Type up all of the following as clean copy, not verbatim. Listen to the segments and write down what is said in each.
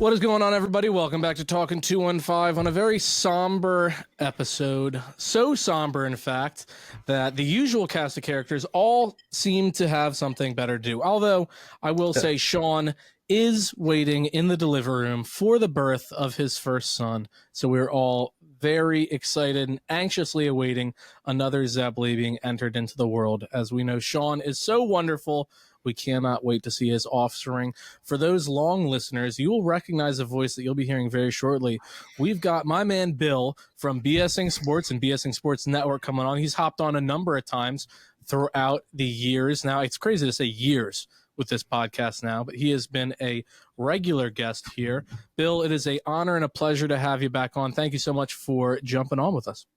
What is going on, everybody? Welcome back to Talking 215 on a very somber episode. So somber, in fact, that the usual cast of characters all seem to have something better to do. Although, I will say Sean is waiting in the delivery room for the birth of his first son. So we're all very excited and anxiously awaiting another Zebly being entered into the world. As we know, Sean is so wonderful. We cannot wait to see his offspring. For those long listeners, you will recognize a voice that you'll be hearing very shortly. We've got my man Bill from BSing Sports and BSing Sports Network coming on. He's hopped on a number of times throughout the years. Now, it's crazy to say years with this podcast now, but he has been a regular guest here. Bill, it is an honor and a pleasure to have you back on. Thank you so much for jumping on with us.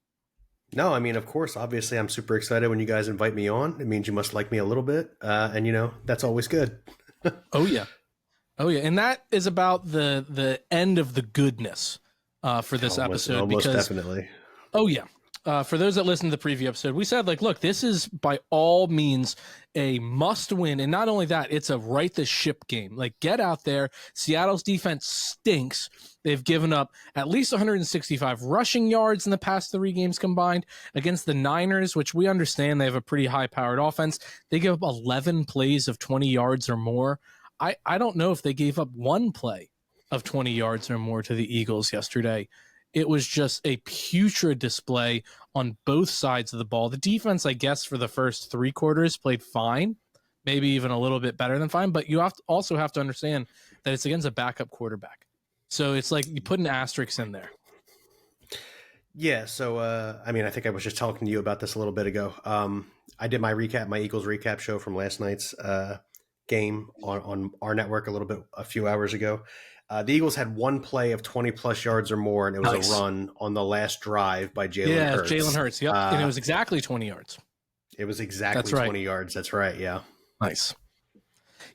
No, I mean, of course, obviously, I'm super excited when you guys invite me on. It means you must like me a little bit. And, you know, that's always good. Oh, yeah. Oh, yeah. And that is about the end of the goodness for this episode. Almost definitely. Oh, yeah. For those that listened to the preview episode, we said, like, look, this is by all means a must win. And not only that, it's a right the ship game. Like, get out there. Seattle's defense stinks. They've given up at least 165 rushing yards in the past 3 games combined against the Niners, which we understand they have a pretty high-powered offense. They give up 11 plays of 20 yards or more. I don't know if they gave up 1 play of 20 yards or more to the Eagles yesterday. It was just a putrid display on both sides of the ball. The defense, I guess, for the first 3 quarters played fine, maybe even a little bit better than fine, but you also have to understand that it's against a backup quarterback. So it's like you put an asterisk in there. Yeah, so, I mean, I think I was just talking to you about this a little bit ago. I did my Eagles recap show from last night's game on our network a few hours ago. The Eagles had 1 play of 20-plus yards or more, and it was a run on the last drive by Jalen Hurts. Yeah, Jalen Hurts, yep. And it was exactly 20 yards. It was exactly 20 yards. That's right, yeah. Nice.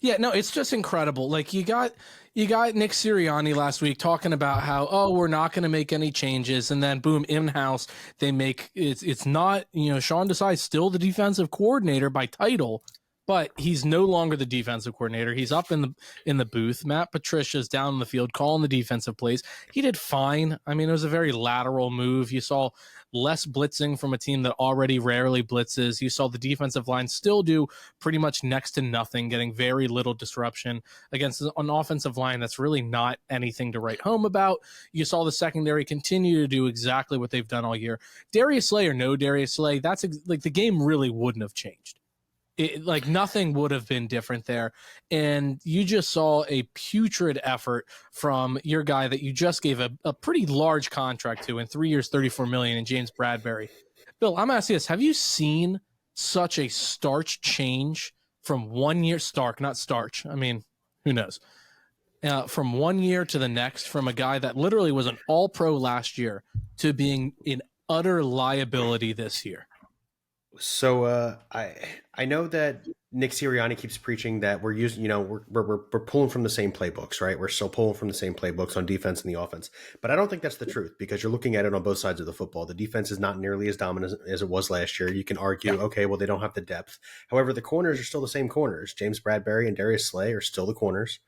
Yeah, no, it's just incredible. Like, you got Nick Sirianni last week talking about how, we're not going to make any changes, and then boom, in-house they make it's not, Sean Desai's still the defensive coordinator by title, but he's no longer the defensive coordinator. He's up in the booth. Matt Patricia's down in the field calling the defensive plays. He did fine. I mean, it was a very lateral move. You saw less blitzing from a team that already rarely blitzes. You saw the defensive line still do pretty much next to nothing, getting very little disruption against an offensive line that's really not anything to write home about. You saw the secondary continue to do exactly what they've done all year. Darius Slay or no Darius Slay, that's like the game really wouldn't have changed. Like nothing would have been different there. And you just saw a putrid effort from your guy that you just gave a pretty large contract to in 3 years, $34 million, in James Bradberry. Bill, I'm asking this. Have you seen such a starch change from 1 year, not starch. I mean, who knows? From 1 year to the next, from a guy that literally was an all-pro last year to being an utter liability this year. So I know that Nick Sirianni keeps preaching that we're using, we're pulling from the same playbooks, right? We're still pulling from the same playbooks on defense and the offense. But I don't think that's the truth, because you're looking at it on both sides of the football. The defense is not nearly as dominant as it was last year. You can argue, okay, well, they don't have the depth. However, the corners are still the same corners. James Bradberry and Darius Slay are still the corners.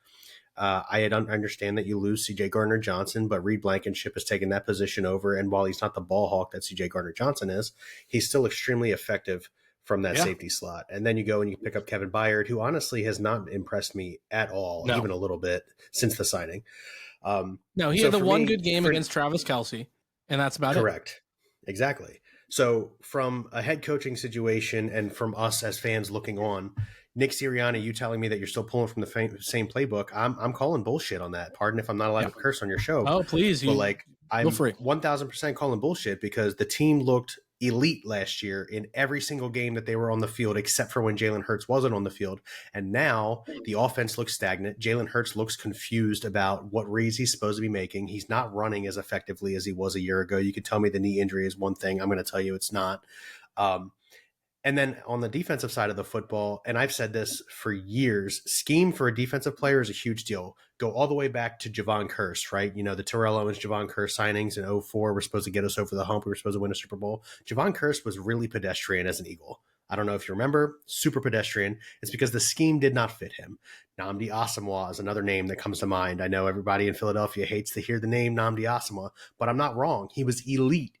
I understand that you lose C.J. Gardner-Johnson, but Reed Blankenship has taken that position over. And while he's not the ball hawk that C.J. Gardner-Johnson is, he's still extremely effective from that safety slot. And then you go and you pick up Kevin Byard, who honestly has not impressed me at all, even a little bit since the signing. No, he had the one good game against Travis Kelce, and that's about it. Correct. Exactly. So from a head coaching situation and from us as fans looking on, Nick Sirianni, you telling me that you're still pulling from the same playbook, I'm calling bullshit on that. Pardon if I'm not allowed to curse on your show. Oh, please. But I'm 1,000% calling bullshit, because the team looked elite last year in every single game that they were on the field, except for when Jalen Hurts wasn't on the field. And now the offense looks stagnant. Jalen Hurts looks confused about what reads he's supposed to be making. He's not running as effectively as he was a year ago. You could tell me the knee injury is one thing. I'm going to tell you it's not. And then on the defensive side of the football, and I've said this for years, scheme for a defensive player is a huge deal. Go all the way back to Javon Kearse, right? You know, the Terrell Owens, Javon Kearse signings in 2004 were supposed to get us over the hump. We were supposed to win a Super Bowl. Javon Kearse was really pedestrian as an Eagle. I don't know if you remember, super pedestrian. It's because the scheme did not fit him. Nnamdi Asomugha is another name that comes to mind. I know everybody in Philadelphia hates to hear the name Nnamdi Asomugha, but I'm not wrong. He was elite,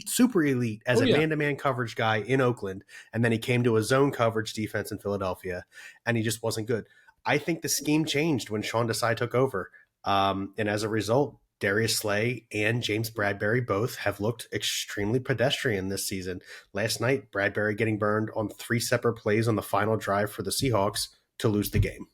super elite as a man-to-man coverage guy in Oakland, and then he came to a zone coverage defense in Philadelphia, and he just wasn't good. I think the scheme changed when Sean Desai took over, and as a result, Darius Slay and James Bradbury both have looked extremely pedestrian this season. Last night, Bradbury getting burned on 3 separate plays on the final drive for the Seahawks to lose the game.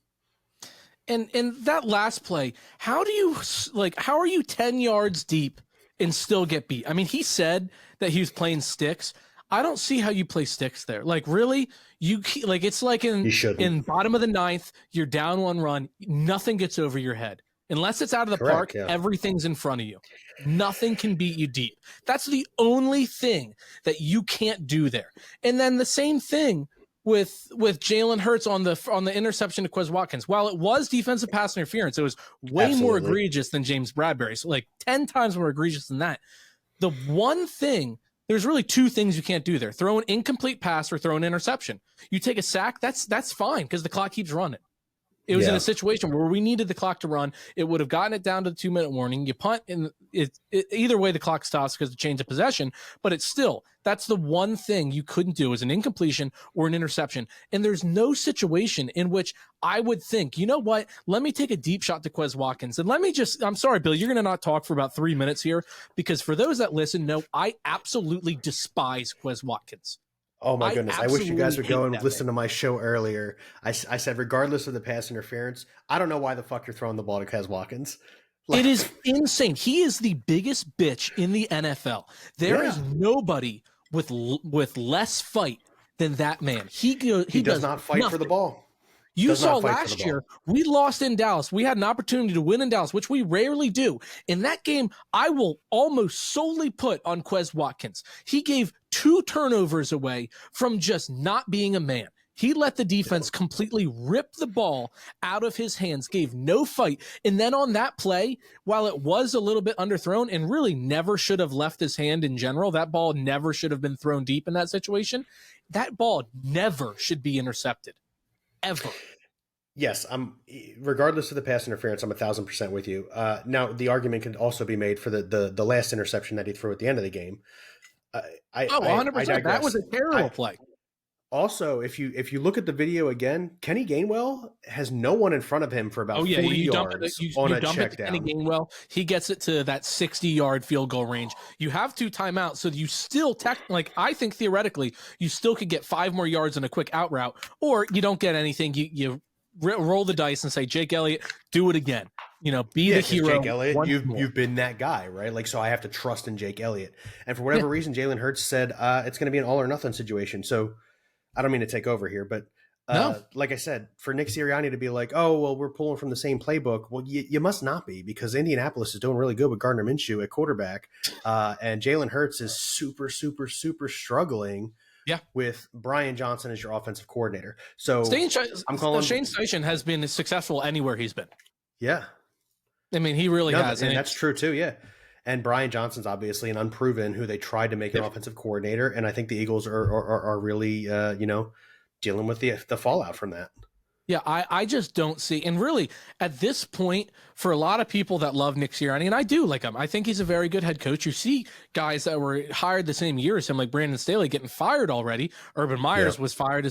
And that last play, how are you 10 yards deep and still get beat? I mean, he said that he was playing sticks. I don't see how you play sticks there. Like, really? It's like in bottom of the 9th, you're down 1 run, nothing gets over your head. Unless it's out of the park, everything's in front of you. Nothing can beat you deep. That's the only thing that you can't do there. And then the same thing with Jalen Hurts on the interception to Quez Watkins. While it was defensive pass interference, it was way more egregious than James Bradbury. So like 10 times more egregious than that. The one thing, there's really 2 things you can't do there. Throw an incomplete pass or throw an interception. You take a sack, that's fine because the clock keeps running. It was in a situation where we needed the clock to run. It would have gotten it down to the 2-minute warning. You punt, and either way the clock stops because of change of possession. But it's still, that's the one thing you couldn't do is an incompletion or an interception. And there's no situation in which I would think, you know what? Let me take a deep shot to Quez Watkins. And I'm sorry, Bill, you're going to not talk for about 3 minutes here because for those that listen, no, I absolutely despise Quez Watkins. Oh my goodness. I wish you guys would go and listen to my show earlier. I said, regardless of the pass interference, I don't know why the fuck you're throwing the ball to Quez Watkins. It is insane. He is the biggest bitch in the NFL. There is nobody with less fight than that man. He does not fight nothing. For the ball. You saw last year, we lost in Dallas. We had an opportunity to win in Dallas, which we rarely do. In that game, I will almost solely put on Quez Watkins. He gave 2 turnovers away from just not being a man. He let the defense completely rip the ball out of his hands, gave no fight. And then on that play, while it was a little bit underthrown and really never should have left his hand in general, that ball never should have been thrown deep in that situation. That ball never should be intercepted. Ever. Yes, regardless of the pass interference, I'm 1,000% with you. Now, the argument can also be made for the last interception that he threw at the end of the game. 100%. That was a terrible play. Also, if you look at the video again, Kenny Gainwell has no one in front of him for about 40 yards on a check down. Kenny Gainwell, he gets it to that 60-yard field goal range. You have 2 timeouts, so you still I think theoretically you still could get 5 more yards on a quick out route, or you don't get anything. You roll the dice and say, Jake Elliott, do it again. Be the hero. Jake Elliott, you've been that guy, right? Like, so I have to trust in Jake Elliott. And for whatever reason, Jalen Hurts said it's going to be an all or nothing situation. So I don't mean to take over here, but like I said, for Nick Sirianni to be like, oh, well, we're pulling from the same playbook. Well, you must not be, because Indianapolis is doing really good with Gardner Minshew at quarterback. And Jalen Hurts is super, super, super struggling with Brian Johnson as your offensive coordinator. So Shane Steichen has been successful anywhere he's been. Yeah. I mean, he really has. And that's true too. Yeah. And Brian Johnson's obviously an unproven who they tried to make an offensive coordinator. And I think the Eagles are really, dealing with the fallout from that. Yeah, I just don't see. And really, at this point, for a lot of people that love Nick Sirianni, and I do like him, I think he's a very good head coach. You see guys that were hired the same year as him, like Brandon Staley, getting fired already. Urban Myers was fired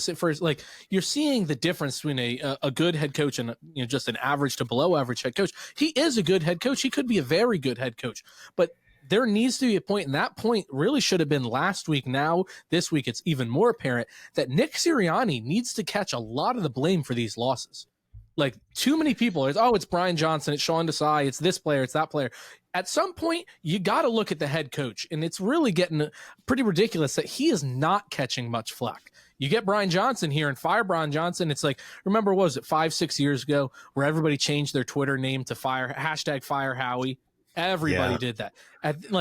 you're seeing the difference between a good head coach and just an average to below average head coach. He is a good head coach. He could be a very good head coach, but there needs to be a point, and that point really should have been last week. Now, this week, it's even more apparent that Nick Sirianni needs to catch a lot of the blame for these losses. Like, too many people, it's Brian Johnson, it's Sean Desai, it's this player, it's that player. At some point, you got to look at the head coach, and it's really getting pretty ridiculous that he is not catching much flack. You get Brian Johnson here and fire Brian Johnson. It's like, remember, what was it, 5-6 years ago, where everybody changed their Twitter name to #fire Howie? Everybody did that.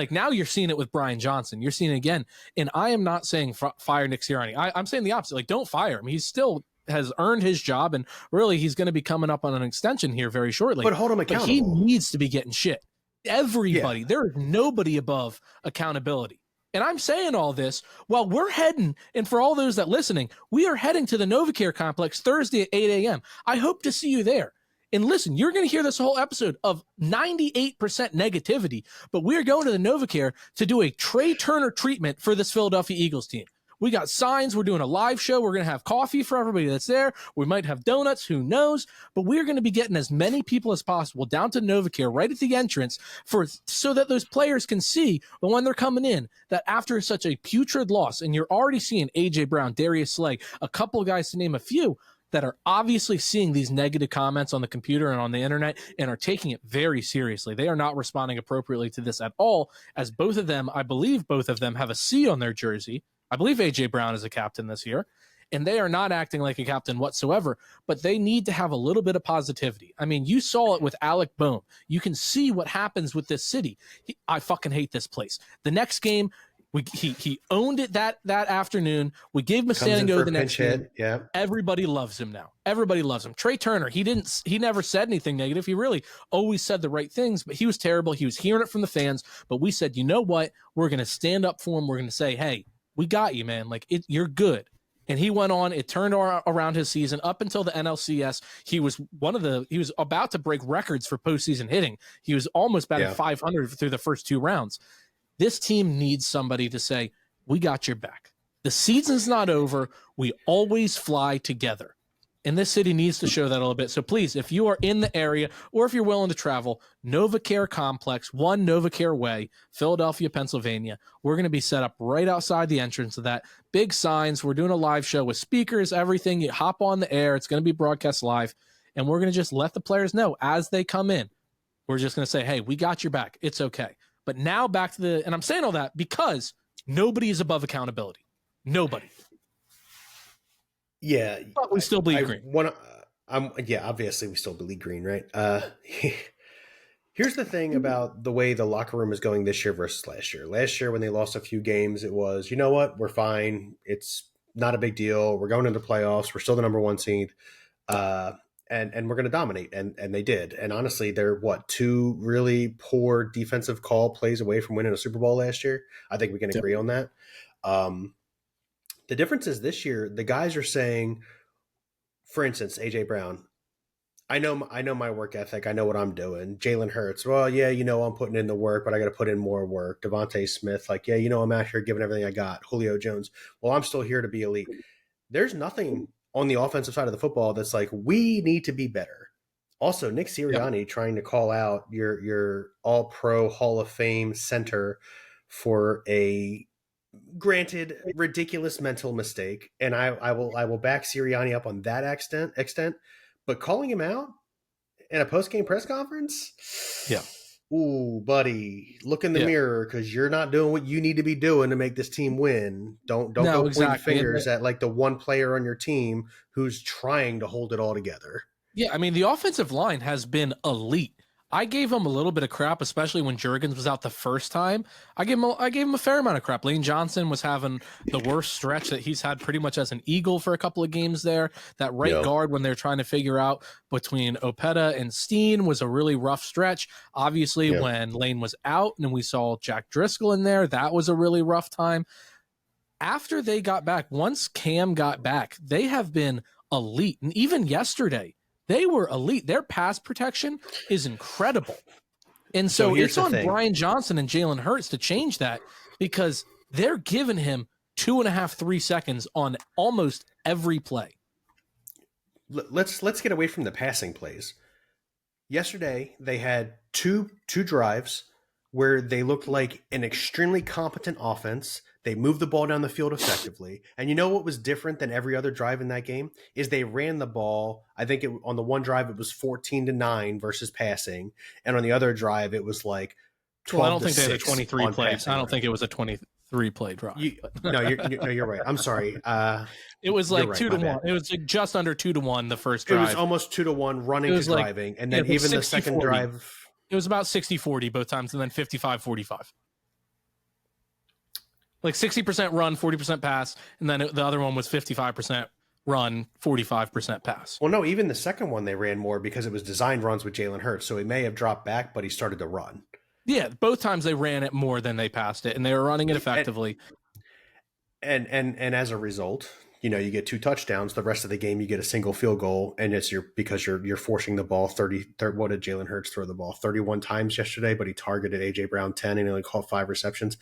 Now you're seeing it with Brian Johnson. You're seeing it again. And I am not saying fire Nick Sirianni. I'm saying the opposite. Like, don't fire him. He still has earned his job, and really he's going to be coming up on an extension here very shortly. But hold him accountable. But he needs to be getting shit. Everybody. There is nobody above accountability. And I'm saying all this while we're heading, and for all those that listening, we are heading to the NovaCare complex Thursday at 8 a.m. I hope to see you there. And listen, you're going to hear this whole episode of 98% negativity, but we're going to the NovaCare to do a Trey Turner treatment for this Philadelphia Eagles team. We got signs. We're doing a live show. We're going to have coffee for everybody that's there. We might have donuts. Who knows? But we're going to be getting as many people as possible down to NovaCare right at the entrance so that those players can see when they're coming in that after such a putrid loss, and you're already seeing A.J. Brown, Darius Slay, a couple of guys to name a few, that are obviously seeing these negative comments on the computer and on the internet and are taking it very seriously. They are not responding appropriately to this at all, as both of them, I believe both of them have a C on their jersey. I believe A.J. Brown is a captain this year, and they are not acting like a captain whatsoever, but they need to have a little bit of positivity. I mean, you saw it with Alec Boehm. You can see what happens with this city. I fucking hate this place. The next game, he owned it that afternoon. We gave him a stand and go the next game. Yeah. Everybody loves him now. Everybody loves him. Trey Turner, he never said anything negative. He really always said the right things, but he was terrible. He was hearing it from the fans, but we said, you know what? We're going to stand up for him. We're going to say, hey, we got you, man. Like, you're good. And he went on. It turned around his season up until the NLCS. He was about to break records for postseason hitting. He was almost batting 500 through the first 2 rounds. This team needs somebody to say, we got your back. The season's not over. We always fly together. And this city needs to show that a little bit. So please, if you are in the area or if you're willing to travel, NovaCare Complex, 1 NovaCare Way, Philadelphia, Pennsylvania. We're going to be set up right outside the entrance of that. Big signs. We're doing a live show with speakers, everything. You hop on the air. It's going to be broadcast live. And we're going to just let the players know as they come in. We're just going to say, hey, we got your back. It's okay. But now back to and I'm saying all that because nobody is above accountability. Nobody. Yeah, but we still bleed green. Obviously we still bleed green, right? Here's the thing about the way the locker room is going this year versus last year. Last year, when they lost a few games, it was, you know what, we're fine. It's not a big deal. We're going into the playoffs. We're still the number 1 seed, and we're going to dominate, and they did. And honestly, they're 2 really poor defensive call plays away from winning a Super Bowl last year. I think we can agree on that. The difference is this year, the guys are saying, for instance, A.J. Brown, I know my work ethic. I know what I'm doing. Jalen Hurts, well, yeah, I'm putting in the work, but I got to put in more work. Devontae Smith, like, yeah, I'm out here giving everything I got. Julio Jones, well, I'm still here to be elite. There's nothing on the offensive side of the football that's like, we need to be better. Also, Nick Sirianni trying to call out your all-pro Hall of Fame center for a granted ridiculous mental mistake, and I will back Sirianni up on that extent, but calling him out in a post-game press conference, ooh, buddy, look in the mirror, because you're not doing what you need to be doing to make this team win. Don't go pointing fingers at like the one player on your team who's trying to hold it all together. Yeah, I mean, the offensive line has been elite. I gave him a little bit of crap, especially when Juergens was out the first time. I gave him a fair amount of crap. Lane Johnson was having the worst stretch that he's had pretty much as an Eagle for a couple of games there. That right guard, when they're trying to figure out between Opeta and Steen, was a really rough stretch. Obviously, when Lane was out and we saw Jack Driscoll in there, that was a really rough time. After they got back, once Cam got back, they have been elite. And even yesterday, they were elite. Their pass protection is incredible. And so it's on Brian Johnson and Jalen Hurts to change that, because they're giving him 2.5, 3 seconds on almost every play. Let's get away from the passing plays. Yesterday, they had two drives where they looked like an extremely competent offense. They moved the ball down the field effectively. And you know what was different than every other drive in that game is they ran the ball. I think on the one drive, it was 14-9 versus passing. And on the other drive, it was like 12 I don't think they had a 23 plays. I don't think it was a 23-play drive. You're right. I'm sorry. It was like 2-1. It was like just under 2-1 the first drive. It was almost 2-1 running to driving. And then even the second drive. It was about 60-40 both times, and then 55-45. Like 60% run, 40% pass, and then the other one was 55% run, 45% pass. Well, no, even the second one they ran more because it was designed runs with Jalen Hurts, so he may have dropped back, but he started to run. Yeah, both times they ran it more than they passed it, and they were running it effectively. And as a result, you get 2 touchdowns. The rest of the game, you get a single field goal, and it's because you're forcing the ball 30. What did Jalen Hurts throw the ball 31 times yesterday? But he targeted AJ Brown 10 and he only caught 5 receptions.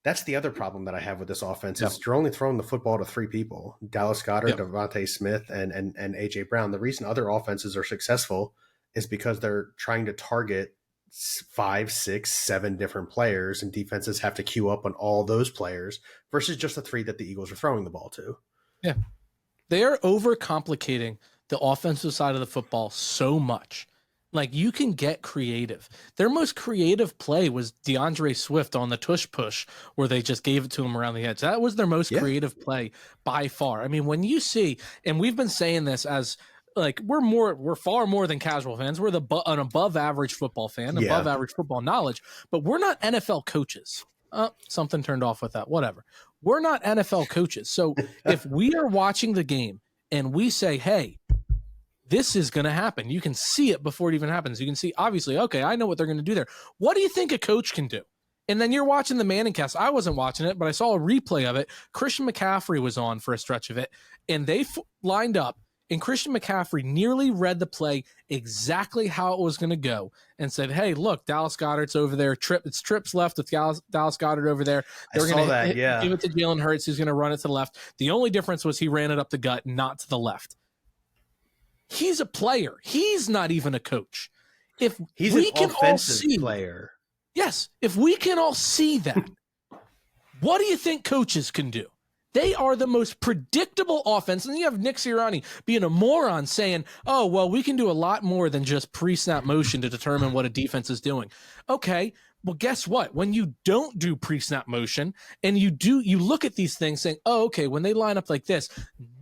That's the other problem that I have with this offense is you're only throwing the football to 3 people: Dallas Goedert, Devontae Smith, and AJ Brown. The reason other offenses are successful is because they're trying to target 5, 6, 7 different players, and defenses have to queue up on all those players versus just the 3 that the Eagles are throwing the ball to. Yeah. They are overcomplicating the offensive side of the football so much. Like, you can get creative. Their most creative play was DeAndre Swift on the tush push, where they just gave it to him around the edge. That was their most creative play by far. I mean, when you see, and we've been saying this as like, we're far more than casual fans. We're an above average football fan, above average football knowledge, but we're not NFL coaches. Something turned off with that. Whatever. We're not NFL coaches. So if we are watching the game and we say, hey, this is going to happen, you can see it before it even happens. You can see, obviously, okay, I know what they're going to do there. What do you think a coach can do? And then you're watching the Manning cast. I wasn't watching it, but I saw a replay of it. Christian McCaffrey was on for a stretch of it, and they lined up, and Christian McCaffrey nearly read the play exactly how it was going to go and said, hey, look, Dallas Goedert's over there. It's trips left with Dallas Goedert over there. They're going to give it to Jalen Hurts. He's going to run it to the left. The only difference was he ran it up the gut, not to the left. He's a player. He's not even a coach. If he's we an can offensive all see, player. Yes, if we can all see that, what do you think coaches can do? They are the most predictable offense. And you have Nick Sirianni being a moron saying, oh, well, we can do a lot more than just pre-snap motion to determine what a defense is doing. Okay, well, guess what? When you don't do pre-snap motion and you look at these things saying, oh, okay, when they line up like this,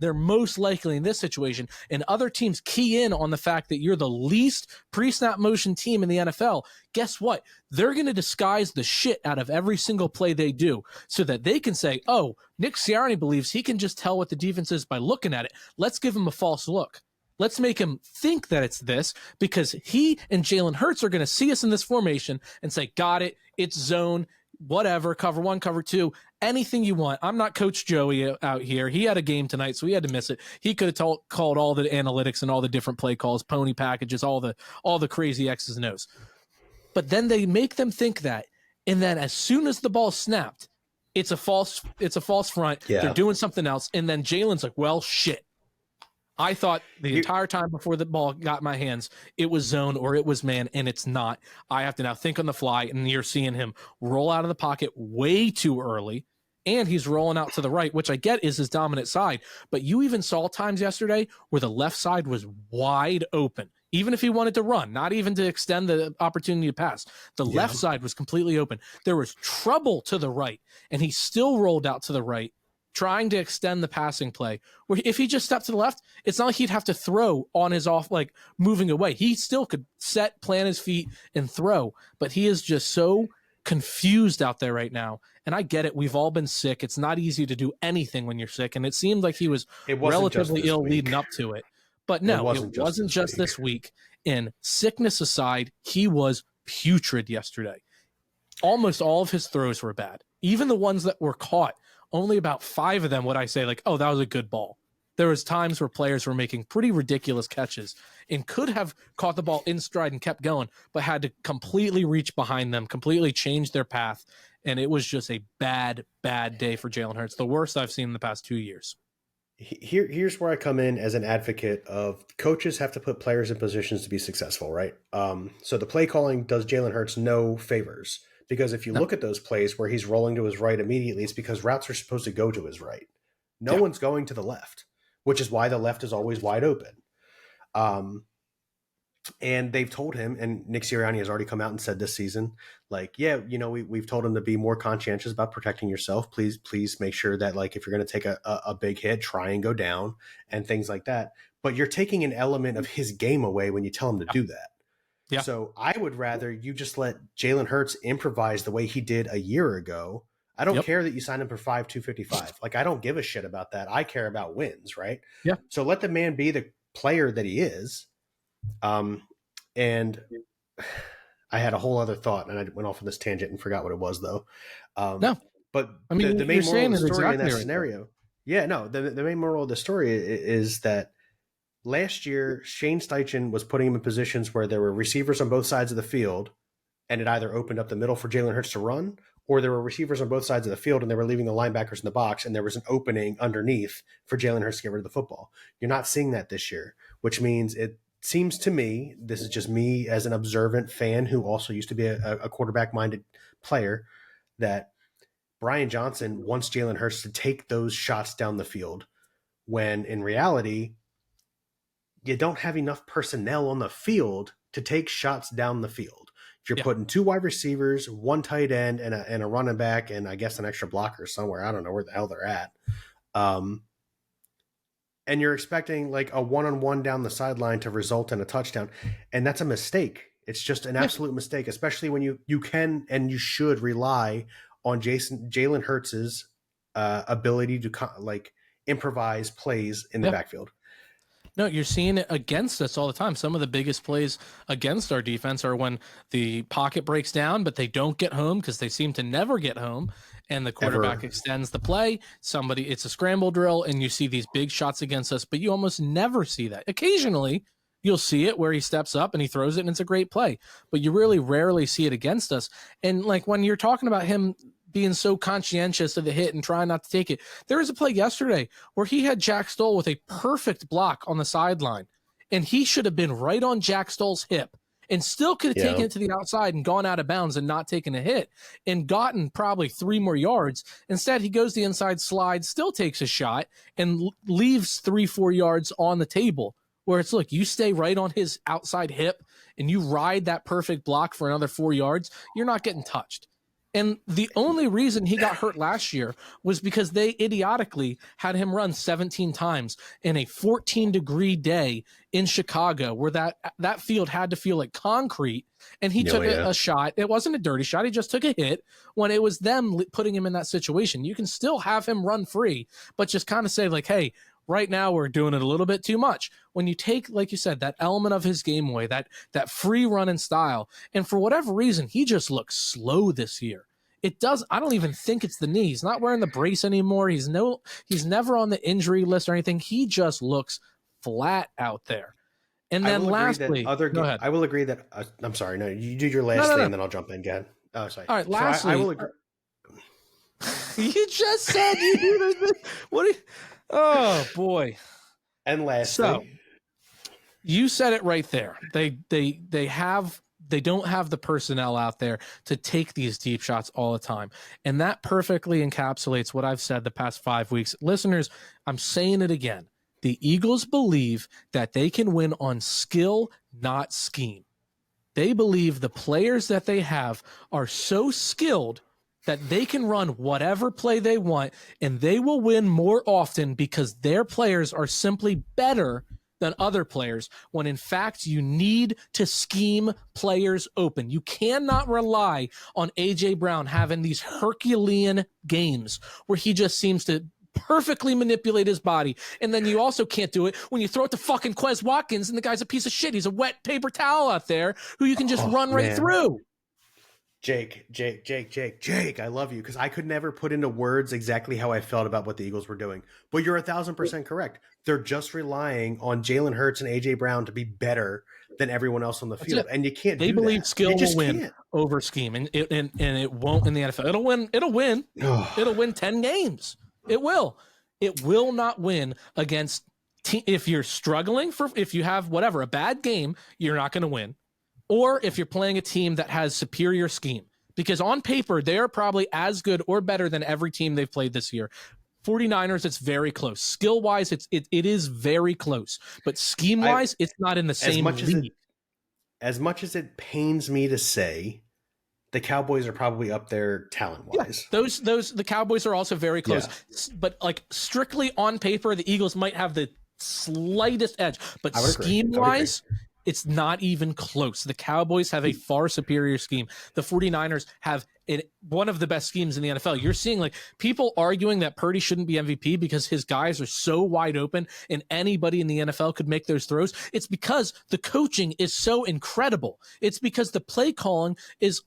they're most likely in this situation. And other teams key in on the fact that you're the least pre-snap motion team in the NFL. Guess what? They're going to disguise the shit out of every single play they do so that they can say, oh, Nick Sirianni believes he can just tell what the defense is by looking at it. Let's give him a false look. Let's make him think that it's this, because he and Jalen Hurts are going to see us in this formation and say, got it, it's zone, whatever, cover 1, cover 2, anything you want. I'm not Coach Joey out here. He had a game tonight, so he had to miss it. He could have called all the analytics and all the different play calls, pony packages, all the crazy X's and O's. But then they make them think that, and then as soon as the ball snapped, it's a false front. Yeah. They're doing something else, and then Jalen's like, well, shit. I thought the entire time before the ball got in my hands, it was zone or it was man, and it's not. I have to now think on the fly, and you're seeing him roll out of the pocket way too early, and he's rolling out to the right, which I get is his dominant side. But you even saw times yesterday where the left side was wide open, even if he wanted to run, not even to extend the opportunity to pass. The left side was completely open. There was trouble to the right, and he still rolled out to the right, trying to extend the passing play, where if he just stepped to the left, it's not like he'd have to throw on his off, like moving away. He still could plant his feet and throw, but he is just so confused out there right now. And I get it. We've all been sick. It's not easy to do anything when you're sick. And it seemed like he was relatively ill leading up to it. But no, it wasn't just this week. And sickness aside, he was putrid yesterday. Almost all of his throws were bad. Even the ones that were caught, only about 5 of them would I say, like, oh, that was a good ball. There was times where players were making pretty ridiculous catches and could have caught the ball in stride and kept going, but had to completely reach behind them, completely change their path. And it was just a bad, bad day for Jalen Hurts, the worst I've seen in the past 2 years. Here's where I come in as an advocate of coaches have to put players in positions to be successful, right? So the play calling does Jalen Hurts no favors. Because if you look at those plays where he's rolling to his right immediately, it's because routes are supposed to go to his right. No one's going to the left, which is why the left is always wide open. And they've told him, and Nick Sirianni has already come out and said this season, like, we've told him to be more conscientious about protecting yourself. Please make sure that, like, if you're going to take a big hit, try and go down and things like that. But you're taking an element of his game away when you tell him to do that. Yeah. So I would rather you just let Jalen Hurts improvise the way he did a year ago. I don't care that you signed him for $5,255. Like, I don't give a shit about that. I care about wins, right? Yeah. So let the man be the player that he is. And I had a whole other thought, and I went off on this tangent and forgot what it was, though. No, But I mean, the you're main moral saying of the it story in exactly that right there. scenario, yeah, no, the main moral of the story is that last year Shane Steichen was putting him in positions where there were receivers on both sides of the field, and it either opened up the middle for Jalen Hurts to run, or there were receivers on both sides of the field and they were leaving the linebackers in the box, and there was an opening underneath for Jalen Hurts to get rid of the football. You're not seeing that this year, which means it seems to me, this is just me as an observant fan who also used to be a quarterback-minded player, that Brian Johnson wants Jalen Hurts to take those shots down the field, when in reality, you don't have enough personnel on the field to take shots down the field. You're Yeah. putting 2 wide receivers, 1 tight end, and a running back, and I guess an extra blocker somewhere. I don't know where the hell they're at. And you're expecting like a one-on-one down the sideline to result in a touchdown, and that's a mistake. It's just an absolute mistake, especially when you can and you should rely on Jalen Hurts's ability to like improvise plays in the backfield. No, you're seeing it against us all the time. Some of the biggest plays against our defense are when the pocket breaks down, but they don't get home because they seem to never get home. And the quarterback extends the play. It's a scramble drill, and you see these big shots against us, but you almost never see that. Occasionally, you'll see it where he steps up and he throws it, and it's a great play. But you really rarely see it against us. And like when you're talking about him being so conscientious of the hit and trying not to take it. There was a play yesterday where he had Jack Stoll with a perfect block on the sideline, and he should have been right on Jack Stoll's hip and still could have taken it to the outside and gone out of bounds and not taken a hit and gotten probably 3 more yards. Instead, he goes the inside slide, still takes a shot, and leaves 3-4 yards on the table, where it's, look, you stay right on his outside hip and you ride that perfect block for another 4 yards, you're not getting touched. And the only reason he got hurt last year was because they idiotically had him run 17 times in a 14-degree day in Chicago, where that field had to feel like concrete. And he took a shot. It wasn't a dirty shot. He just took a hit when it was them putting him in that situation. You can still have him run free, but just kind of say like, hey, right now we're doing it a little bit too much. When you take, like you said, that element of his game away, that free running style, and for whatever reason, he just looks slow this year. I don't even think it's the knee. He's not wearing the brace anymore. He's never on the injury list or anything. He just looks flat out there. And then lastly, go ahead. I will agree that I'm sorry. No, you do your last thing, and then I'll jump in again. Oh, sorry. All right. Lastly, I will agree. You just said you do this. Oh boy. And lastly, so you said it right there. They don't have the personnel out there to take these deep shots all the time. And that perfectly encapsulates what I've said the past 5 weeks. Listeners, I'm saying it again. The Eagles believe that they can win on skill, not scheme. They believe the players that they have are so skilled that they can run whatever play they want, and they will win more often because their players are simply better than other players, when in fact you need to scheme players open. You cannot rely on A.J. Brown having these Herculean games where he just seems to perfectly manipulate his body. And then you also can't do it when you throw it to fucking Quez Watkins and the guy's a piece of shit. He's a wet paper towel out there who you can just run right through. Jake, I love you, because I could never put into words exactly how I felt about what the Eagles were doing. But you're 1,000% correct. They're just relying on Jalen Hurts and A.J. Brown to be better than everyone else on the field. And you can't do that. They believe skill will win over scheme, and it won't in the NFL. It'll win. It'll win 10 games. It will. It will not win against if you're struggling if you have a bad game, you're not going to win. Or if you're playing a team that has superior scheme, because on paper, they're probably as good or better than every team they've played this year. 49ers, it's very close. Skill-wise, it is very close. But scheme-wise, it's not in the same league. As much as it pains me to say, the Cowboys are probably up there talent-wise. Yeah, the Cowboys are also very close. Yeah. But like strictly on paper, the Eagles might have the slightest edge. But scheme-wise, It's not even close. The Cowboys have a far superior scheme. The 49ers have one of the best schemes in the NFL. You're seeing like people arguing that Purdy shouldn't be MVP because his guys are so wide open and anybody in the NFL could make those throws. It's because the coaching is so incredible. It's because the play calling is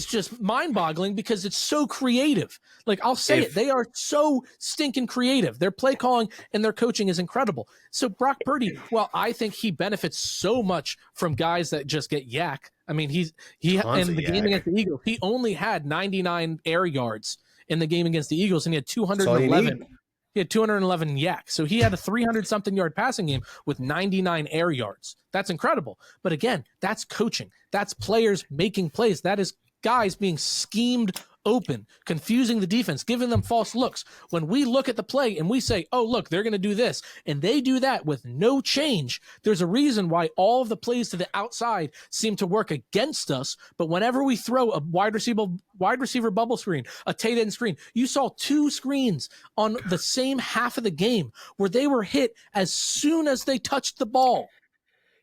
just mind-boggling because it's so creative. Like I'll say it, they are so stinking creative. Their play calling and their coaching is incredible. So Brock Purdy, well, I think he benefits so much from guys that just get yak. I mean, he in the game against the Eagles, he only had 99 air yards in the game against the Eagles, and he had 211. He had 211 yak. So he had a 300-something yard passing game with 99 air yards. That's incredible. But again, that's coaching. That's players making plays. That is guys being schemed open, confusing the defense, giving them false looks. When we look at the play and we say, oh, look, they're going to do this, and they do that with no change, there's a reason why all of the plays to the outside seem to work against us. But whenever we throw a wide receiver bubble screen, a tight end screen, you saw 2 screens on the same half of the game where they were hit as soon as they touched the ball.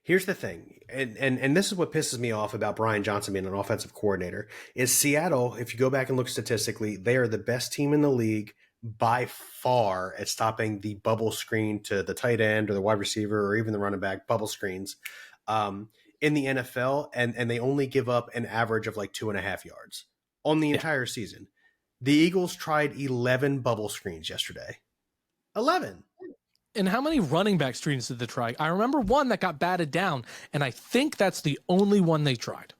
Here's the thing, and this is what pisses me off about Brian Johnson being an offensive coordinator, is Seattle, if you go back and look statistically, they are the best team in the league by far at stopping the bubble screen to the tight end or the wide receiver or even the running back bubble screens in the NFL, and they only give up an average of like 2.5 yards on the entire season. The Eagles tried 11 bubble screens yesterday. 11. And how many running back screens did they try? I remember one that got batted down, and I think that's the only one they tried.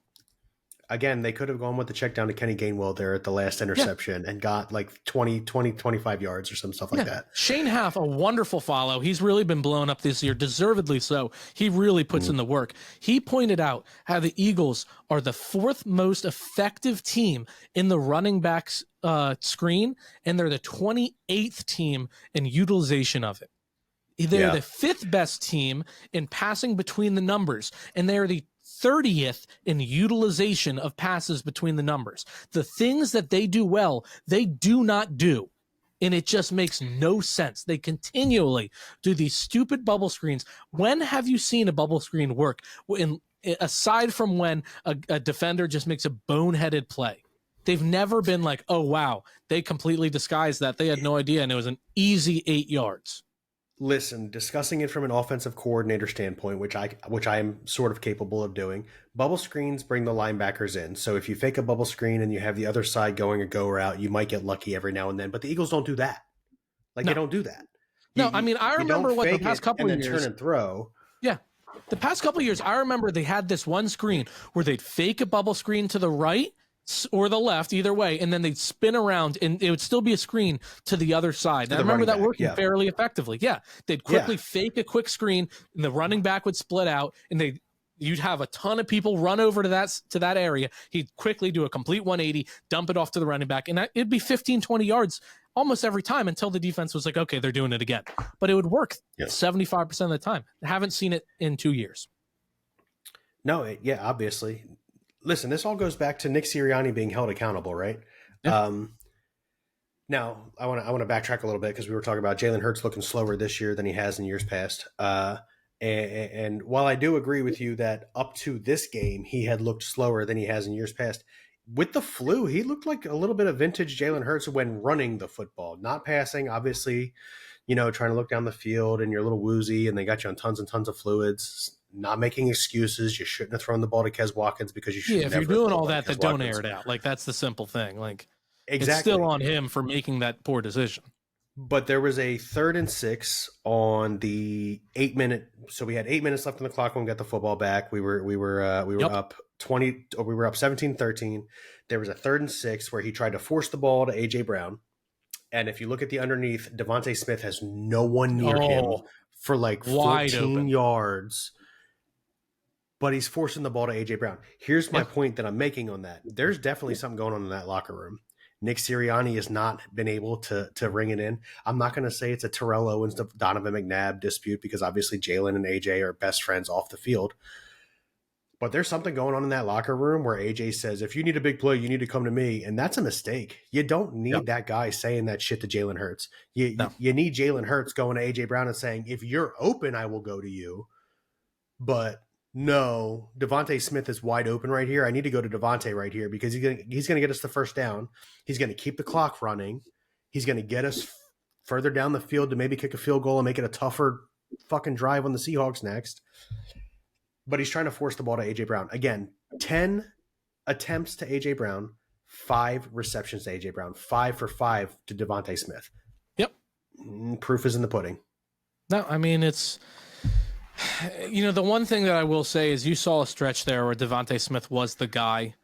Again, they could have gone with the check down to Kenny Gainwell there at the last interception and got like 25 yards or some stuff like that. Shane Half, a wonderful follow. He's really been blown up this year, deservedly so. He really puts in the work. He pointed out how the Eagles are the 4th most effective team in the running backs screen, and they're the 28th team in utilization of it. They're the 5th best team in passing between the numbers, and they're the 30th in utilization of passes between the numbers. The things that they do well, they do not do. And it just makes no sense. They continually do these stupid bubble screens. When have you seen a bubble screen work? Aside from when a defender just makes a boneheaded play. They've never been like, oh, wow, they completely disguised that. They had no idea, and it was an easy 8 yards. Listen, discussing it from an offensive coordinator standpoint, which I am sort of capable of doing, bubble screens bring the linebackers in. So if you fake a bubble screen and you have the other side going a go route, you might get lucky every now and then. But the Eagles don't do that. They don't do that. I mean, I remember what the past couple of years. Turn and throw. Yeah. The past couple of years, I remember they had this one screen where they'd fake a bubble screen to the right or the left, either way, and then they'd spin around, and it would still be a screen to the other side. I remember that working fairly effectively. Yeah, they'd quickly fake a quick screen, and the running back would split out, and you'd have a ton of people run over to that area. He'd quickly do a complete 180, dump it off to the running back, and it'd be 15, 20 yards almost every time until the defense was like, okay, they're doing it again. But it would work 75% of the time. I haven't seen it in 2 years. No, obviously. Listen, this all goes back to Nick Sirianni being held accountable, right? Yeah. Now, I want to backtrack a little bit because we were talking about Jalen Hurts looking slower this year than he has in years past. And while I do agree with you that up to this game, he had looked slower than he has in years past, with the flu, he looked like a little bit of vintage Jalen Hurts when running the football, not passing, obviously, trying to look down the field and you're a little woozy and they got you on tons and tons of fluids. Not making excuses. You shouldn't have thrown the ball to Kes Watkins because you should. Yeah, if you're doing all that, then don't air it out. Like that's the simple thing. Like it's still on him for making that poor decision. But there was a 3rd and 6 on the 8-minute. So we had 8 minutes left on the clock when we got the football back. We were up 20. Or we were up 17-13. There was a 3rd and 6 where he tried to force the ball to AJ Brown. And if you look at the underneath, Devontae Smith has no one near him for like 14 yards. But he's forcing the ball to A.J. Brown. Here's my point that I'm making on that. There's definitely something going on in that locker room. Nick Sirianni has not been able to ring it in. I'm not going to say it's a Terrell Owens, Donovan McNabb dispute because obviously Jalen and A.J. are best friends off the field. But there's something going on in that locker room where A.J. says, if you need a big play, you need to come to me. And that's a mistake. You don't need that guy saying that shit to Jalen Hurts. You need Jalen Hurts going to A.J. Brown and saying, if you're open, I will go to you. But no, Devontae Smith is wide open right here. I need to go to Devontae right here because he's gonna get us the first down. He's gonna keep the clock running. He's gonna get us further down the field to maybe kick a field goal and make it a tougher fucking drive on the Seahawks next. But he's trying to force the ball to AJ Brown again. 10 attempts to AJ Brown, 5 receptions to AJ Brown, 5 for 5 to Devontae Smith. Yep. Proof is in the pudding. No, I mean, it's, the one thing that I will say is you saw a stretch there where Devontae Smith was the guy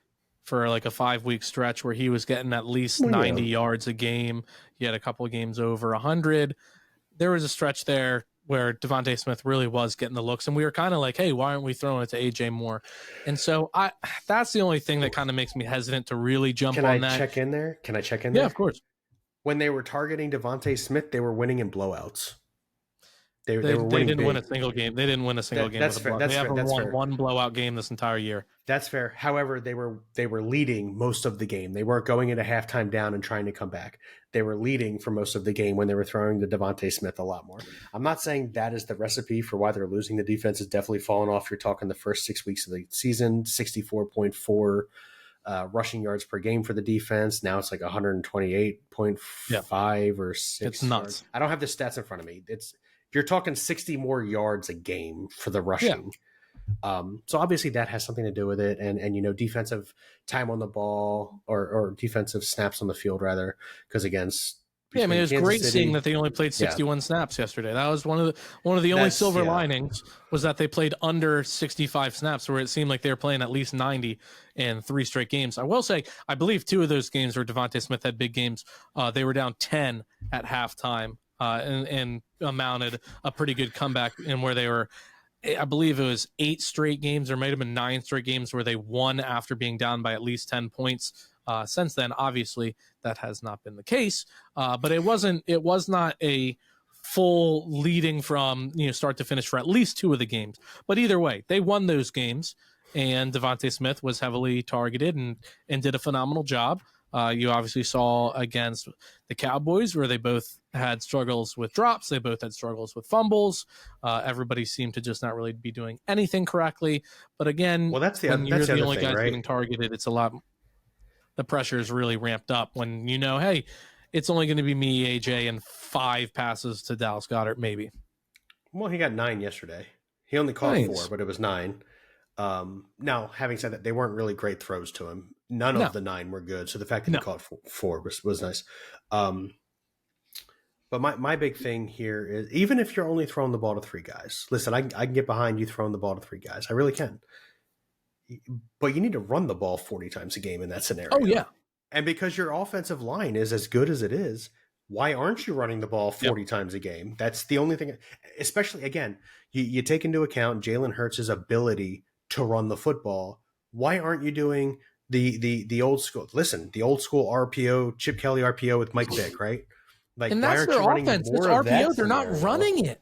for like a 5-week stretch where he was getting at least 90 yards a game. He had a couple of games over 100. There was a stretch there where Devontae Smith really was getting the looks, and we were kind of like, hey, why aren't we throwing it to AJ more? And so that's the only thing that kind of makes me hesitant to really jump on that. Can I check in there? Yeah, of course. When they were targeting Devontae Smith, they were winning in blowouts. They didn't win a single game. They didn't win a single game. That's fair. They haven't won one blowout game this entire year. That's fair. However, they were leading most of the game. They weren't going into halftime down and trying to come back. They were leading for most of the game when they were throwing to Devontae Smith a lot more. I'm not saying that is the recipe for why they're losing. The defense has definitely fallen off. You're talking the first 6 weeks of the season, 64.4 rushing yards per game for the defense. Now it's like 128.5 or 6. It's nuts. Yards. I don't have the stats in front of me. You're talking 60 more yards a game for the rushing. Yeah. So obviously that has something to do with it. And defensive time on the ball or defensive snaps on the field rather, because against it was great seeing that they only played 61 snaps yesterday. That was one of the only silver linings was that they played under 65 snaps, where it seemed like they were playing at least 90 in 3 straight games. I will say, I believe 2 of those games where Devontae Smith had big games, they were down 10 at halftime. And mounted a pretty good comeback in where they were, I believe it was 8 straight games or might have been 9 straight games where they won after being down by at least 10 points. Since then, obviously, that has not been the case. But it was not a full leading from start to finish for at least 2 of the games. But either way, they won those games, and Devontae Smith was heavily targeted and did a phenomenal job. You obviously saw against the Cowboys where they both had struggles with drops. They both had struggles with fumbles. Everybody seemed to just not really be doing anything correctly. But again, you're the only thing, guys right? getting targeted, it's a lot. The pressure is really ramped up when hey, it's only going to be me, AJ, and 5 passes to Dallas Goedert, maybe. Well, he got 9 yesterday. He only caught 4, but it was 9. Now, having said that, they weren't really great throws to him. None of the 9 were good. So the fact that he caught 4 was nice. But my big thing here is, even if you're only throwing the ball to 3 guys, listen, I can get behind you throwing the ball to 3 guys. I really can. But you need to run the ball 40 times a game in that scenario. Oh, yeah. And because your offensive line is as good as it is, why aren't you running the ball 40 times a game? That's the only thing. Especially, again, you take into account Jalen Hurts' ability to run the football. Why aren't you doing the old school? Listen, the old school RPO, Chip Kelly RPO with Mike Vick, right? Like, and that's their offense. It's RPO. They're not running it.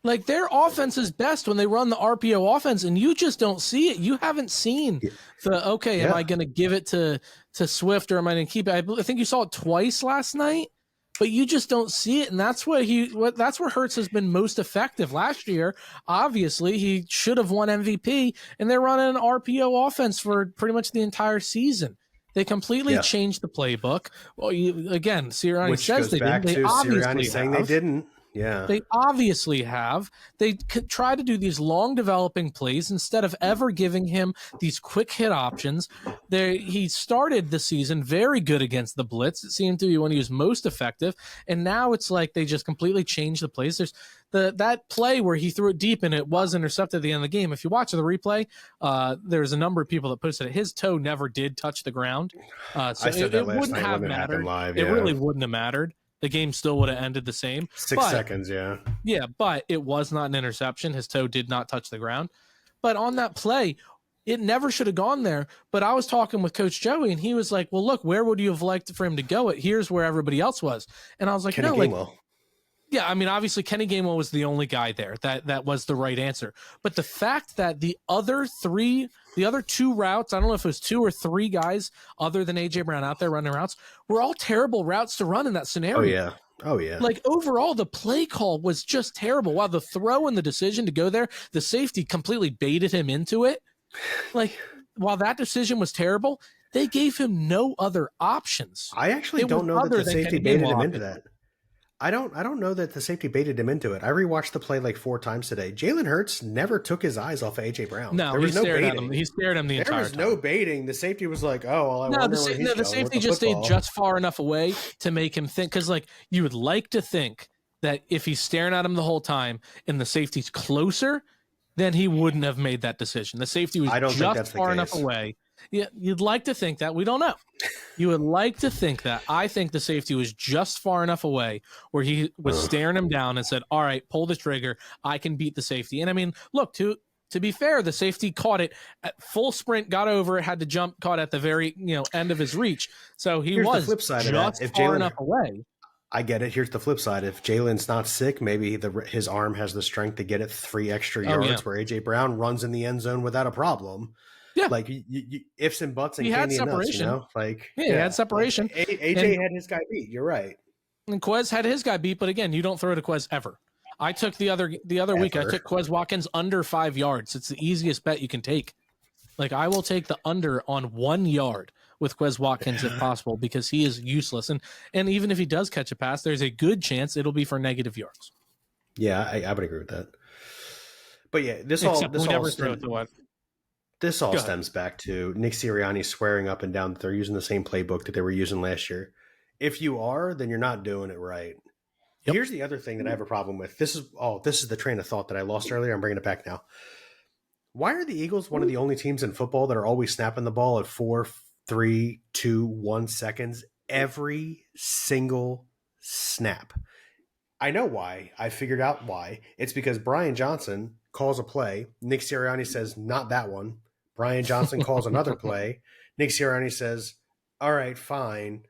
Like, their offense is best when they run the RPO offense, and you just don't see it. You haven't seen am I going to give it to Swift, or am I going to keep it? I think you saw it twice last night, but you just don't see it. And that's that's where Hurts has been most effective. Last year, obviously, he should have won MVP, and they're running an RPO offense for pretty much the entire season. They completely changed the playbook. Well, again, Sirianni says they didn't. They obviously saying they didn't. Yeah, they obviously have. They try to do these long developing plays instead of ever giving him these quick hit options. He started the season very good against the blitz. It seemed to be when he was most effective, and now it's like they just completely changed the plays. There's that play where he threw it deep and it was intercepted at the end of the game. If you watch the replay, there's a number of people that posted it. His toe never did touch the ground, so it wouldn't have mattered. It really wouldn't have mattered. The game still would have ended the same. 6 seconds, yeah. Yeah, but it was not an interception. His toe did not touch the ground. But on that play, it never should have gone there. But I was talking with Coach Joey, and he was like, well, look, where would you have liked for him to go? Here's where everybody else was. And I was like, Kenny Gainwell. Yeah, I mean, obviously, Kenny Gainwell was the only guy there. That was the right answer. But the fact that the other 2 routes, I don't know if it was 2 or 3 guys other than A.J. Brown out there running routes, were all terrible routes to run in that scenario. Oh, yeah. Oh yeah. Like overall, the play call was just terrible. While the throw and the decision to go there, the safety completely baited him into it. Like while that decision was terrible, they gave him no other options. I actually It was don't know that other the than safety Kenny baited him Gainwell, into obviously. that. I don't know that the safety baited him into it. I rewatched the play like 4 times today. Jalen Hurts never took his eyes off of AJ Brown. No, There he was no stared at him. baiting. He stared at him the There entire was no time. baiting. The safety was like, "Oh, well, I No, wonder where he's the going with safety the just stayed football." just far enough away to make him think. Because like you would like to think that if he's staring at him the whole time and the safety's closer, then he wouldn't have made that decision. The safety was I don't think just that's the far enough case. away. Yeah, you'd like to think that. We don't know. You would like to think that. I think the safety was just far enough away where he was staring him down and said, "All right, pull the trigger. I can beat the safety." And I mean, look, to be fair, the safety caught it at full sprint, got over it, had to jump, caught at the very end of his reach. So he Here's the was flip side of just that. If far Jalen, enough away. I get it. Here's the flip side. If Jalen's not sick, maybe his arm has the strength to get it 3 extra yards. Yeah. Where AJ Brown runs in the end zone without a problem. Yeah. Like ifs and buts and He had candy and nuts. separation. Like Yeah, he had separation. Like, AJ had his guy beat. You're right. And Quez had his guy beat, but again, you don't throw to Quez ever. I took the other week. I took Quez Watkins under 5 yards. It's the easiest bet you can take. Like I will take the under on 1 yard with Quez Watkins if possible because he is useless. And even if he does catch a pass, there's a good chance it'll be for negative yards. Yeah, I would agree with that. But yeah, this all stems back to Nick Sirianni swearing up and down that they're using the same playbook that they were using last year. If you are, then you're not doing it right. Yep. Here's the other thing that I have a problem with. This is the train of thought that I lost earlier. I'm bringing it back now. Why are the Eagles one of the only teams in football that are always snapping the ball at 4, 3, 2, 1 seconds every single snap? I know why. I figured out why. It's because Brian Johnson calls a play. Nick Sirianni says, "Not that one." Brian Johnson calls another play. Nick Sirianni says, "All right, fine."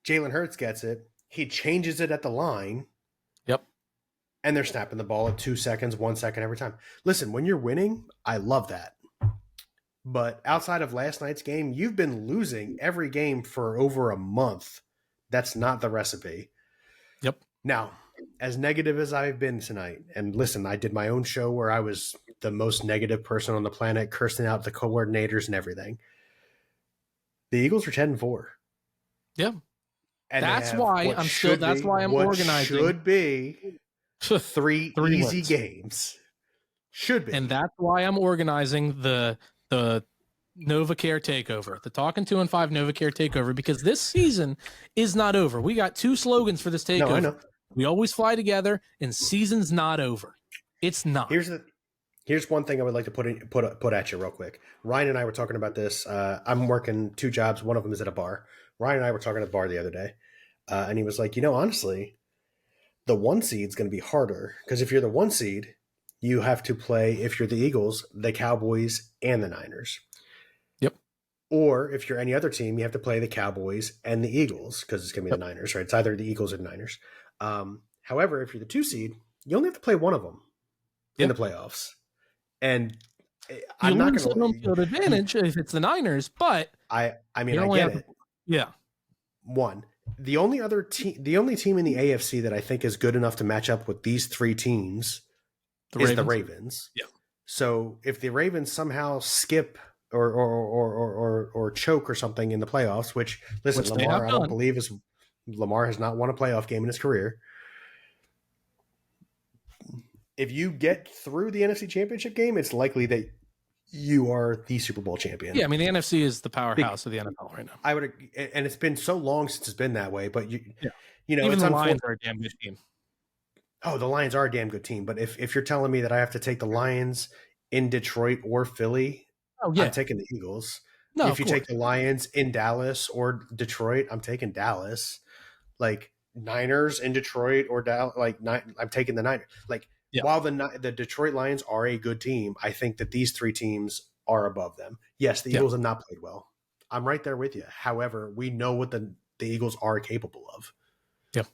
Jalen Hurts gets it. He changes it at the line. Yep. And they're snapping the ball at 2 seconds, 1 second every time. Listen, when you're winning, I love that. But outside of last night's game, you've been losing every game for over a month. That's not the recipe. Yep. Now, as negative as I've been tonight, and listen, I did my own show where I was the most negative person on the planet, cursing out the coordinators and everything. The Eagles are 10-4. Yeah. And that's why I'm organizing. Should be 3 easy wins. games. Should be. And that's why I'm organizing the NovaCare takeover, the Talking 2 and 5 NovaCare takeover, because this season is not over. We got 2 slogans for this takeover. No, I know. We always fly together, and season's not over. It's not. Here's one thing I would like to put at you real quick. Ryan and I were talking about this. I'm working 2 jobs. One of them is at a bar. Ryan and I were talking at the bar the other day, and he was like, honestly, the 1 seed's going to be harder because if you're the 1 seed, you have to play, if you're the Eagles, the Cowboys and the Niners. Yep. Or if you're any other team, you have to play the Cowboys and the Eagles because it's going to be the Niners, right? It's either the Eagles or the Niners. However, if you're the 2 seed, you only have to play one of them in the playoffs. And I'm not going to home field advantage if it's the Niners, but I get it. Yeah. One. The only team in the AFC that I think is good enough to match up with these 3 teams is the Ravens. Yeah. So if the Ravens somehow skip or choke or something in the playoffs, which Lamar, I don't believe Lamar has not won a playoff game in his career. If you get through the NFC Championship game, it's likely that you are the Super Bowl champion. Yeah, I mean the NFC is the powerhouse of the NFL right now. I would, and it's been so long since it's been that way. But even it's the Lions are a damn good team. Oh, the Lions are a damn good team. But if you're telling me that I have to take the Lions in Detroit or Philly, I'm taking the Eagles. No, if you take the Lions in Dallas or Detroit, I'm taking Dallas. Like Niners in Detroit or Dallas, I'm taking the Niners. While the Detroit Lions are a good team, I think that these 3 teams are above them. Yes, the Eagles have not played well. I'm right there with you. However, we know what the Eagles are capable of. Yep.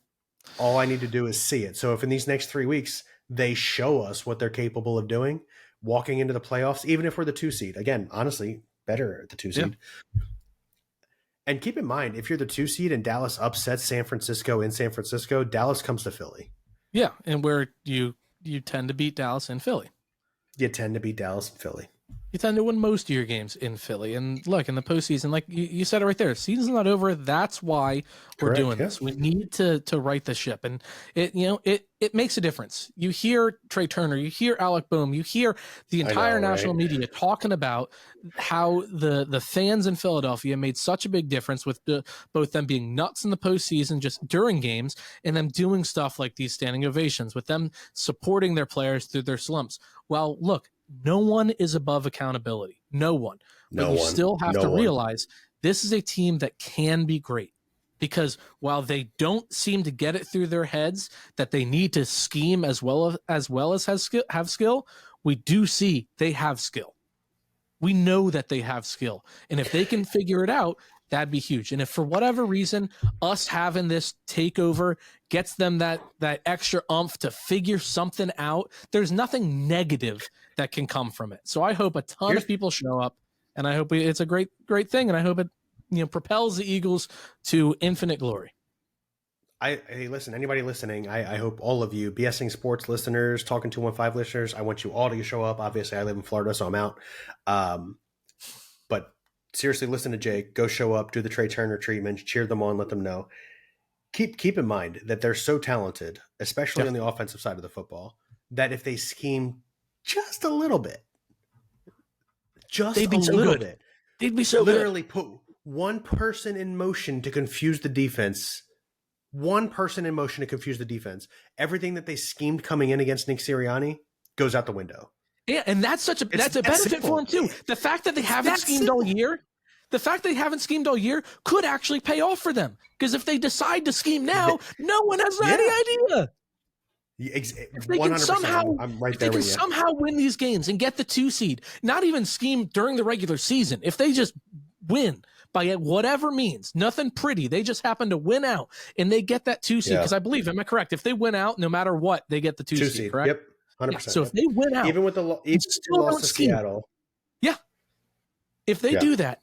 All I need to do is see it. So if in these next 3 weeks they show us what they're capable of doing, walking into the playoffs, even if we're the 2 seed, again, honestly, better at the 2 seed. And keep in mind, if you're the 2 seed and Dallas upsets San Francisco in San Francisco, Dallas comes to Philly. Yeah, and where you tend to beat Dallas and Philly. You tend to beat Dallas and Philly. You tend to win most of your games in Philly. And look, in the postseason, like you said it right there, season's not over. That's why we're doing this. We need to right the ship. And it makes a difference. You hear Trey Turner, you hear Alec Boehm, you hear the entire national media talking about how the fans in Philadelphia made such a big difference with both them being nuts in the postseason just during games and them doing stuff like these standing ovations, with them supporting their players through their slumps. Well, look, no one is above accountability. No one. But you still have to realize this is a team that can be great, because while they don't seem to get it through their heads that they need to scheme as well as have skill, we do see they have skill. We know that they have skill. And if they can figure it out, that'd be huge. And if for whatever reason us having this takeover gets them that extra oomph to figure something out, there's nothing negative that can come from it. So I hope a ton of people show up, and I hope it's a great thing, and I hope it propels the Eagles to infinite glory. Hey, listen, anybody listening, I hope all of you, BSing Sports listeners, Talking 215 listeners, I want you all to show up. Obviously, I live in Florida, so I'm out. But seriously, listen to Jake. Go show up, do the Trey Turner treatment, cheer them on, let them know. Keep in mind that they're so talented, especially on the offensive side of the football, that if they scheme just a little bit, they'd be so good. They'd be so literally good. Put one person in motion to confuse the defense. One person in motion to confuse the defense. Everything that they schemed coming in against Nick Sirianni goes out the window. Yeah, and that's a benefit for them too. The fact that they haven't schemed all year, could actually pay off for them. Because if they decide to scheme now, no one has any idea. If they can somehow win these games and get the 2 seed, not even scheme during the regular season, if they just win by whatever means, nothing pretty, they just happen to win out and they get that 2 seed. Because I believe, am I correct? If they win out, no matter what, they get the 2 seed, correct? Yep, 100%. Yeah, so if they win out, even with the loss to Seattle, if they do that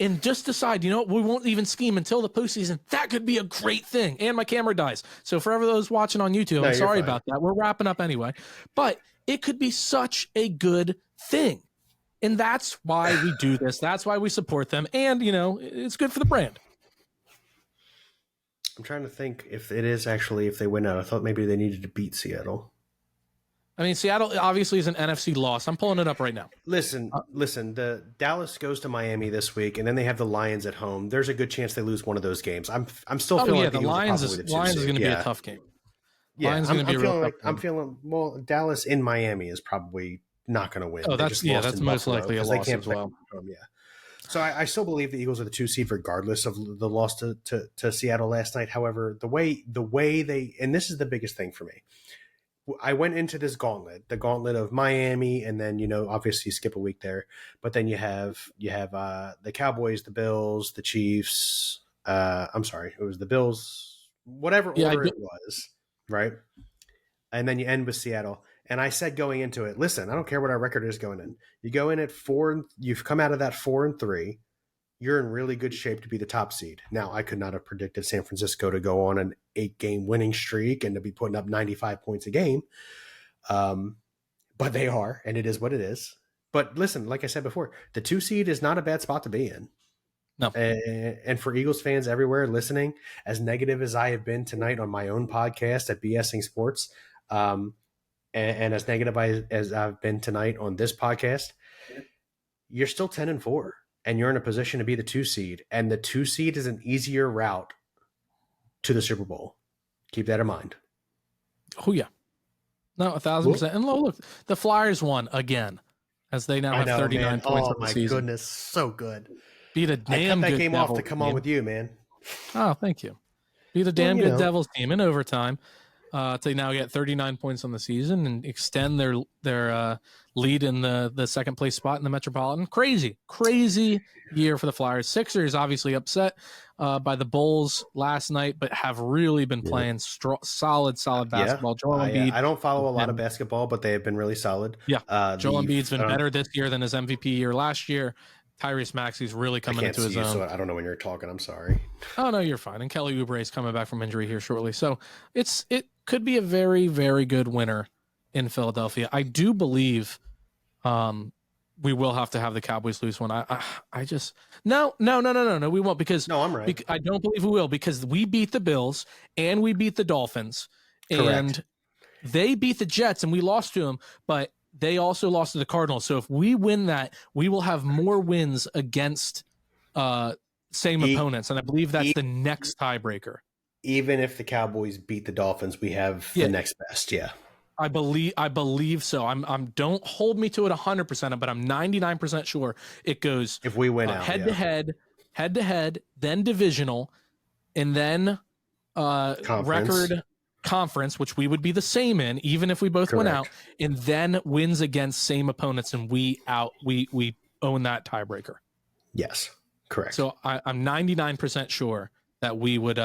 and just decide, we won't even scheme until the postseason, that could be a great thing. And my camera dies. So for those watching on YouTube, I'm sorry about that. We're wrapping up anyway. But it could be such a good thing. And that's why we do this. That's why we support them. And, it's good for the brand. I'm trying to think if it is actually, if they win out. I thought maybe they needed to beat Seattle. I mean, Seattle obviously is an NFC loss. I'm pulling it up right now. Listen, the Dallas goes to Miami this week, and then they have the Lions at home. There's a good chance they lose one of those games. I'm still feeling like the Lions is going to be a tough game. Yeah, I'm feeling Dallas in Miami is probably not going to win. Oh, that's most likely a loss as well. So I still believe the Eagles are the 2 seed regardless of the loss to Seattle last night. However, the way they, and this is the biggest thing for me, I went into this the gauntlet of Miami, and then obviously you skip a week there, but then you have the Cowboys, the Bills, the Chiefs. I'm sorry, it was the Bills, whatever order it was, right? And then you end with Seattle. And I said going into it, listen, I don't care what our record is going in. You go in at 4, you've come out of that 4-3. You're in really good shape to be the top seed. Now, I could not have predicted San Francisco to go on an 8-game winning streak and to be putting up 95 points a game. But they are, and it is what it is. But listen, like I said before, the 2 seed is not a bad spot to be in. No. And for Eagles fans everywhere listening, as negative as I have been tonight on my own podcast at BSing Sports, and as negative as I've been tonight on this podcast, you're still 10-4. And you're in a position to be the 2 seed. And the 2 seed is an easier route to the Super Bowl. Keep that in mind. Oh, yeah. No, 1,000%. And look, the Flyers won again, as they now have 39 points on the season. Oh, my goodness. So good. Beat a damn good I kept that game Devils off to come on with you, man. Oh, thank you. Beat a damn good Devils team in overtime. To now get 39 points on the season and extend their lead in the second place spot in the Metropolitan. Crazy year for the Flyers. Sixers obviously upset by the Bulls last night, but have really been playing solid basketball. Joel Embiid. I don't follow a lot of basketball, but they have been really solid. Yeah, Joel Embiid's been better this year than his MVP year last year. Tyrese Maxey's really coming into his you, own. So I don't know when you're talking. I'm sorry. Oh no, you're fine. And Kelly Oubre is coming back from injury here shortly, so it could be a very, very good winner in Philadelphia. I do believe we will have to have the Cowboys lose one. I just no, we won't, because no, I'm right. I don't believe we will, because we beat the Bills and we beat the Dolphins. Correct. And they beat the Jets and we lost to them, but they also lost to the Cardinals. So if we win that, we will have more wins against same opponents, and I believe that's the next tiebreaker. Even if the Cowboys beat the Dolphins, we have the next best. Yeah, I believe so. I'm don't hold me to it 100%, but I'm 99% sure it goes if we win head to head, then divisional, and then record conference, which we would be the same in, even if we both went out, and then wins against same opponents, and we own that tiebreaker. Yes, correct. So I'm 99% sure that we would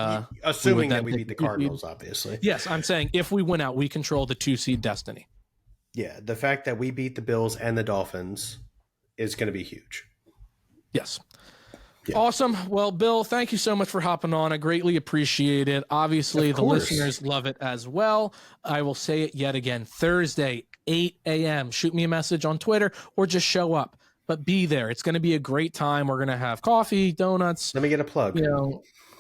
assuming that we beat the Cardinals, obviously. Yes, I'm saying if we win out, we control the 2-seed destiny. Yeah, the fact that we beat the Bills and the Dolphins is going to be huge. Yes. Yeah. Awesome. Well, Bill, thank you so much for hopping on. I greatly appreciate it. Obviously, the listeners love it as well. I will say it yet again. Thursday, 8 a.m. Shoot me a message on Twitter or just show up. But be there. It's going to be a great time. We're going to have coffee, donuts. Let me get a plug.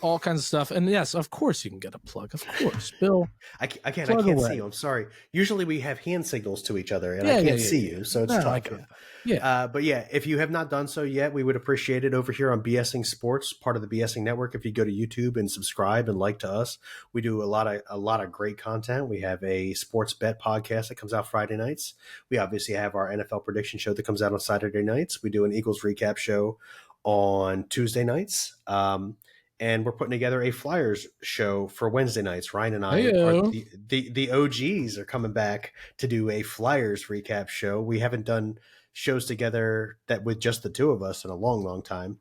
All kinds of stuff. And yes, of course you can get a plug. Of course, Bill. I can't see you. I'm sorry. Usually we have hand signals to each other, and I can't see you, so it's tough. But yeah, if you have not done so yet, we would appreciate it over here on BSing Sports, part of the BSing Network. If you go to YouTube and subscribe and like to us, we do a lot of great content. We have a sports bet podcast that comes out Friday nights. We obviously have our NFL prediction show that comes out on Saturday nights. We do an Eagles recap show on Tuesday nights. And we're putting together a Flyers show for Wednesday nights. Ryan and I, the OGs, are coming back to do a Flyers recap show. We haven't done shows together that with just the two of us in a long, long time.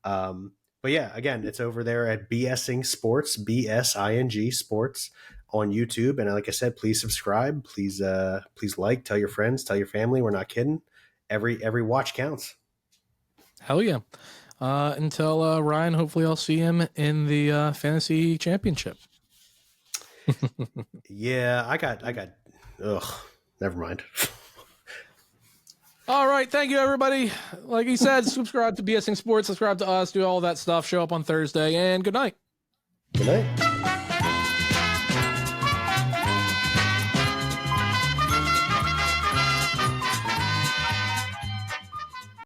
But yeah, again, it's over there at BSing Sports, BSING Sports on YouTube. And like I said, please subscribe. Please like, tell your friends, tell your family. We're not kidding. Every watch counts. Hell yeah. Until Ryan, hopefully I'll see him in the fantasy championship. Yeah, I got, never mind. All right. Thank you, everybody. Like he said, subscribe to BSing Sports, subscribe to us, do all that stuff, show up on Thursday, and good night. Good night.